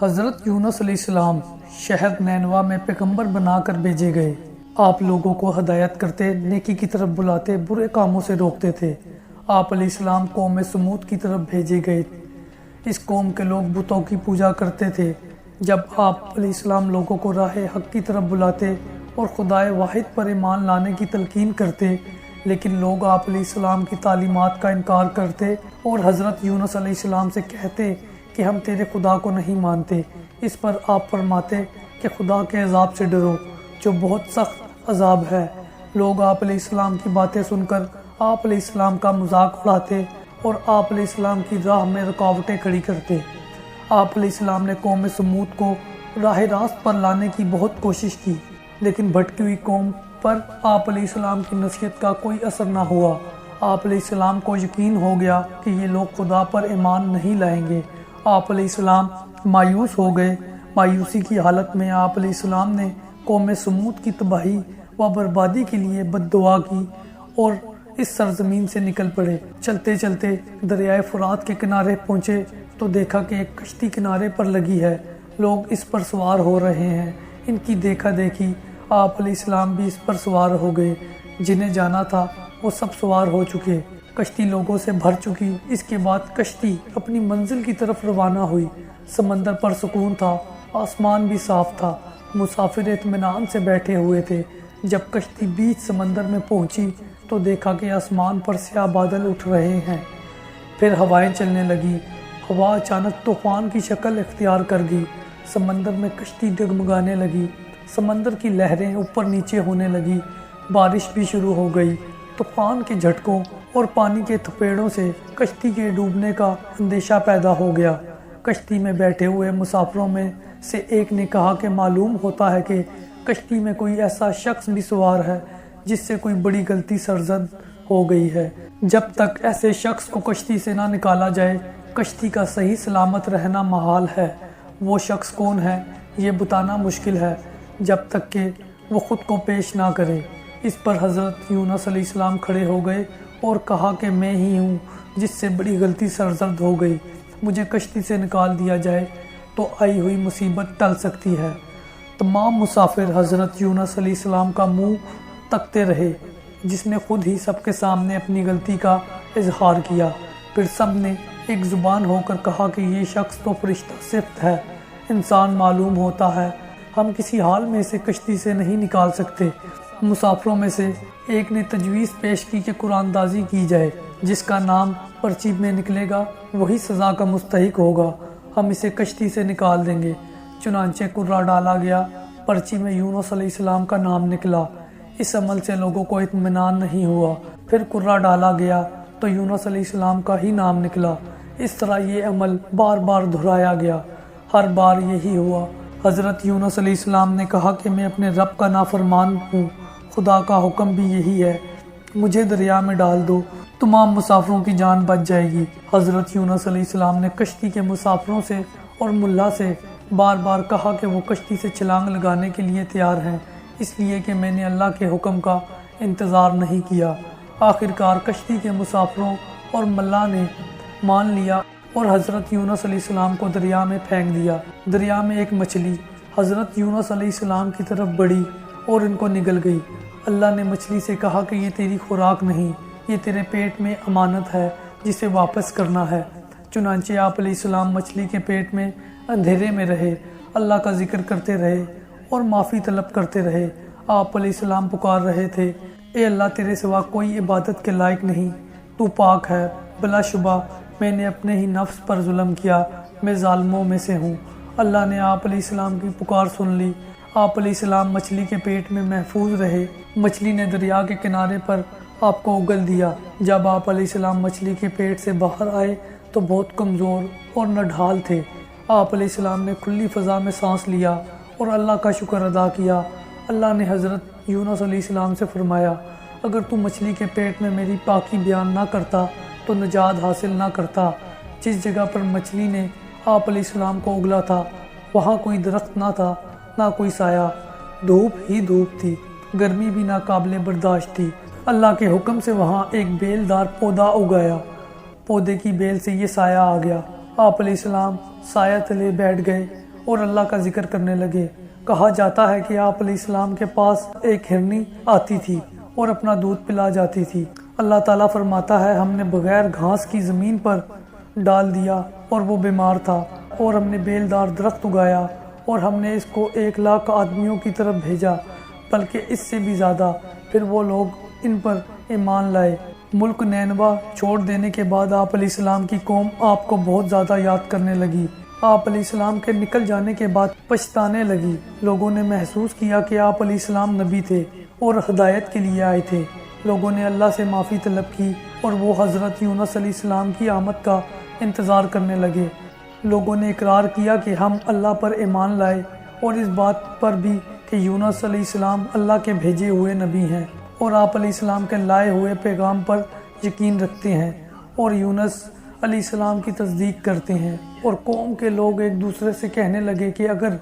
حضرت یونس علیہ السلام شہر نینوا میں پیغمبر بنا کر بھیجے گئے۔ آپ لوگوں کو ہدایت کرتے، نیکی کی طرف بلاتے، برے کاموں سے روکتے تھے۔ آپ علیہ السلام قوم سمود کی طرف بھیجے گئے۔ اس قوم کے لوگ بتوں کی پوجا کرتے تھے۔ جب آپ علیہ السلام لوگوں کو راہ حق کی طرف بلاتے اور خدائے واحد پر ایمان لانے کی تلقین کرتے، لیکن لوگ آپ علیہ السلام کی تعلیمات کا انکار کرتے اور حضرت یونس علیہ السلام سے کہتے کہ ہم تیرے خدا کو نہیں مانتے۔ اس پر آپ فرماتے کہ خدا کے عذاب سے ڈرو جو بہت سخت عذاب ہے۔ لوگ آپ علیہ السلام کی باتیں سن کر آپ علیہ السلام کا مذاق اڑاتے اور آپ علیہ السلام کی راہ میں رکاوٹیں کھڑی کرتے۔ آپ علیہ السلام نے قوم سمود کو راہ راست پر لانے کی بہت کوشش کی، لیکن بھٹکی ہوئی قوم پر آپ علیہ السلام کی نصیحت کا کوئی اثر نہ ہوا۔ آپ علیہ السلام کو یقین ہو گیا کہ یہ لوگ خدا پر ایمان نہیں لائیں گے۔ آپ علیہ السلام مایوس ہو گئے۔ مایوسی کی حالت میں آپ علیہ السلام نے قوم سمود کی تباہی و بربادی کے لیے بد دعا کی اور اس سرزمین سے نکل پڑے۔ چلتے چلتے دریائے فرات کے کنارے پہنچے تو دیکھا کہ ایک کشتی کنارے پر لگی ہے، لوگ اس پر سوار ہو رہے ہیں۔ ان کی دیکھا دیکھی آپ علیہ السلام بھی اس پر سوار ہو گئے۔ جنہیں جانا تھا وہ سب سوار ہو چکے، کشتی لوگوں سے بھر چکی۔ اس کے بعد کشتی اپنی منزل کی طرف روانہ ہوئی۔ سمندر پر سکون تھا، آسمان بھی صاف تھا، مسافر اطمینان سے بیٹھے ہوئے تھے۔ جب کشتی بیچ سمندر میں پہنچی تو دیکھا کہ آسمان پر سیاہ بادل اٹھ رہے ہیں، پھر ہوائیں چلنے لگی۔ ہوا اچانک طوفان کی شکل اختیار کر گئی۔ سمندر میں کشتی ڈگمگانے لگی، سمندر کی لہریں اوپر نیچے ہونے لگی، بارش بھی شروع ہو گئی۔ طوفان کے جھٹکوں اور پانی کے تھپیڑوں سے کشتی کے ڈوبنے کا اندیشہ پیدا ہو گیا۔ کشتی میں بیٹھے ہوئے مسافروں میں سے ایک نے کہا کہ معلوم ہوتا ہے کہ کشتی میں کوئی ایسا شخص بھی سوار ہے جس سے کوئی بڑی غلطی سرزد ہو گئی ہے۔ جب تک ایسے شخص کو کشتی سے نہ نکالا جائے کشتی کا صحیح سلامت رہنا محال ہے۔ وہ شخص کون ہے یہ بتانا مشکل ہے جب تک کہ وہ خود کو پیش نہ کرے۔ اس پر حضرت یونس علیہ السلام کھڑے ہو گئے اور کہا کہ میں ہی ہوں جس سے بڑی غلطی سرزد ہو گئی۔ مجھے کشتی سے نکال دیا جائے تو آئی ہوئی مصیبت ٹل سکتی ہے۔ تمام مسافر حضرت یونس علیہ السلام کا منہ تکتے رہے، جس نے خود ہی سب کے سامنے اپنی غلطی کا اظہار کیا۔ پھر سب نے ایک زبان ہو کر کہا کہ یہ شخص تو فرشتہ صفت ہے، انسان معلوم ہوتا ہے، ہم کسی حال میں اسے کشتی سے نہیں نکال سکتے۔ مسافروں میں سے ایک نے تجویز پیش کی کہ قرآن دازی کی جائے، جس کا نام پرچی میں نکلے گا وہی سزا کا مستحق ہوگا، ہم اسے کشتی سے نکال دیں گے۔ چنانچہ قرہ ڈالا گیا، پرچی میں یونس علیہ السلام کا نام نکلا۔ اس عمل سے لوگوں کو اطمینان نہیں ہوا۔ پھر قرہ ڈالا گیا تو یونس علیہ السلام کا ہی نام نکلا۔ اس طرح یہ عمل بار بار دہرایا گیا، ہر بار یہی ہوا۔ حضرت یونس علیہ السلام نے کہا کہ میں اپنے رب کا نافرمان ہوں، خدا کا حکم بھی یہی ہے، مجھے دریا میں ڈال دو، تمام مسافروں کی جان بچ جائے گی۔ حضرت یونس علیہ السلام نے کشتی کے مسافروں سے اور ملا سے بار بار کہا کہ وہ کشتی سے چھلانگ لگانے کے لیے تیار ہیں، اس لیے کہ میں نے اللہ کے حکم کا انتظار نہیں کیا۔ آخر کار کشتی کے مسافروں اور ملا نے مان لیا اور حضرت یونس علیہ السلام کو دریا میں پھینک دیا۔ دریا میں ایک مچھلی حضرت یونس علیہ السلام کی طرف بڑھی اور ان کو نگل گئی۔ اللہ نے مچھلی سے کہا کہ یہ تیری خوراک نہیں، یہ تیرے پیٹ میں امانت ہے جسے واپس کرنا ہے۔ چنانچہ آپ علیہ السلام مچھلی کے پیٹ میں اندھیرے میں رہے، اللہ کا ذکر کرتے رہے اور معافی طلب کرتے رہے۔ آپ علیہ السلام پکار رہے تھے، اے اللہ تیرے سوا کوئی عبادت کے لائق نہیں، تو پاک ہے، بلا شبہ میں نے اپنے ہی نفس پر ظلم کیا، میں ظالموں میں سے ہوں۔ اللہ نے آپ علیہ السلام کی پکار سن لی۔ آپ علیہ السلام مچھلی کے پیٹ میں محفوظ رہے۔ مچھلی نے دریا کے کنارے پر آپ کو اگل دیا۔ جب آپ علیہ السلام مچھلی کے پیٹ سے باہر آئے تو بہت کمزور اور نڈھال تھے۔ آپ علیہ السلام نے کھلی فضا میں سانس لیا اور اللہ کا شکر ادا کیا۔ اللہ نے حضرت یونس علیہ السلام سے فرمایا، اگر تو مچھلی کے پیٹ میں میری پاکی بیان نہ کرتا تو نجات حاصل نہ کرتا۔ جس جگہ پر مچھلی نے آپ علیہ السلام کو اگلا تھا وہاں کوئی درخت نہ تھا، نہ کوئی سایہ، دھوپ ہی دھوپ تھی، گرمی بھی ناقابل برداشت تھی۔ اللہ کے حکم سے وہاں ایک بیل دار پودا اگایا، پودے کی بیل سے یہ سایہ آ گیا۔ آپ علیہ السلام سایہ تلے بیٹھ گئے اور اللہ کا ذکر کرنے لگے۔ کہا جاتا ہے کہ آپ علیہ السلام کے پاس ایک ہرنی آتی تھی اور اپنا دودھ پلا جاتی تھی۔ اللہ تعالیٰ فرماتا ہے ہم نے بغیر گھاس کی زمین پر ڈال دیا اور وہ بیمار تھا، اور ہم نے بیلدار درخت اگایا اور ہم نے اس کو 1,00,000 آدمیوں کی طرف بھیجا، بلکہ اس سے بھی زیادہ۔ پھر وہ لوگ ان پر ایمان لائے۔ ملک نینوا چھوڑ دینے کے بعد آپ علیہ السلام کی قوم آپ کو بہت زیادہ یاد کرنے لگی۔ آپ علیہ السلام کے نکل جانے کے بعد پچھتانے لگی۔ لوگوں نے محسوس کیا کہ آپ علیہ السلام نبی تھے اور ہدایت کے لیے آئے تھے۔ لوگوں نے اللہ سے معافی طلب کی اور وہ حضرت یونس علیہ السلام کی آمد کا انتظار کرنے لگے۔ لوگوں نے اقرار کیا کہ ہم اللہ پر ایمان لائے اور اس بات پر بھی کہ یونس علیہ السلام اللہ کے بھیجے ہوئے نبی ہیں، اور آپ علیہ السلام کے لائے ہوئے پیغام پر یقین رکھتے ہیں اور یونس علیہ السلام کی تصدیق کرتے ہیں۔ اور قوم کے لوگ ایک دوسرے سے کہنے لگے کہ اگر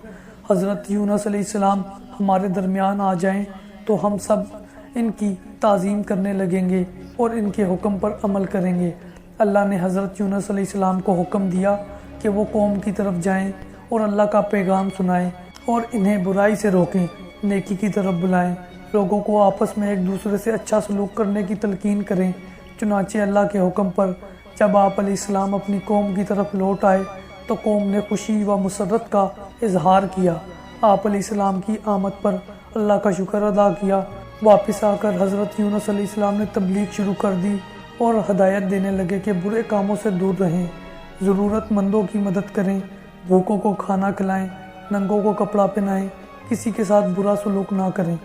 حضرت یونس علیہ السلام ہمارے درمیان آ جائیں تو ہم سب ان کی تعظیم کرنے لگیں گے اور ان کے حکم پر عمل کریں گے۔ اللہ نے حضرت یونس علیہ السلام کو حکم دیا کہ وہ قوم کی طرف جائیں اور اللہ کا پیغام سنائیں اور انہیں برائی سے روکیں، نیکی کی طرف بلائیں، لوگوں کو آپس میں ایک دوسرے سے اچھا سلوک کرنے کی تلقین کریں۔ چنانچہ اللہ کے حکم پر جب آپ علیہ السلام اپنی قوم کی طرف لوٹ آئے تو قوم نے خوشی و مسرت کا اظہار کیا۔ آپ علیہ السلام کی آمد پر اللہ کا شکر ادا کیا۔ واپس آ کر حضرت یونس علیہ السلام نے تبلیغ شروع کر دی اور ہدایت دینے لگے کہ برے کاموں سے دور رہیں، ضرورت مندوں کی مدد کریں، بھوکوں کو کھانا کھلائیں، ننگوں کو کپڑا پہنائیں، کسی کے ساتھ برا سلوک نہ کریں۔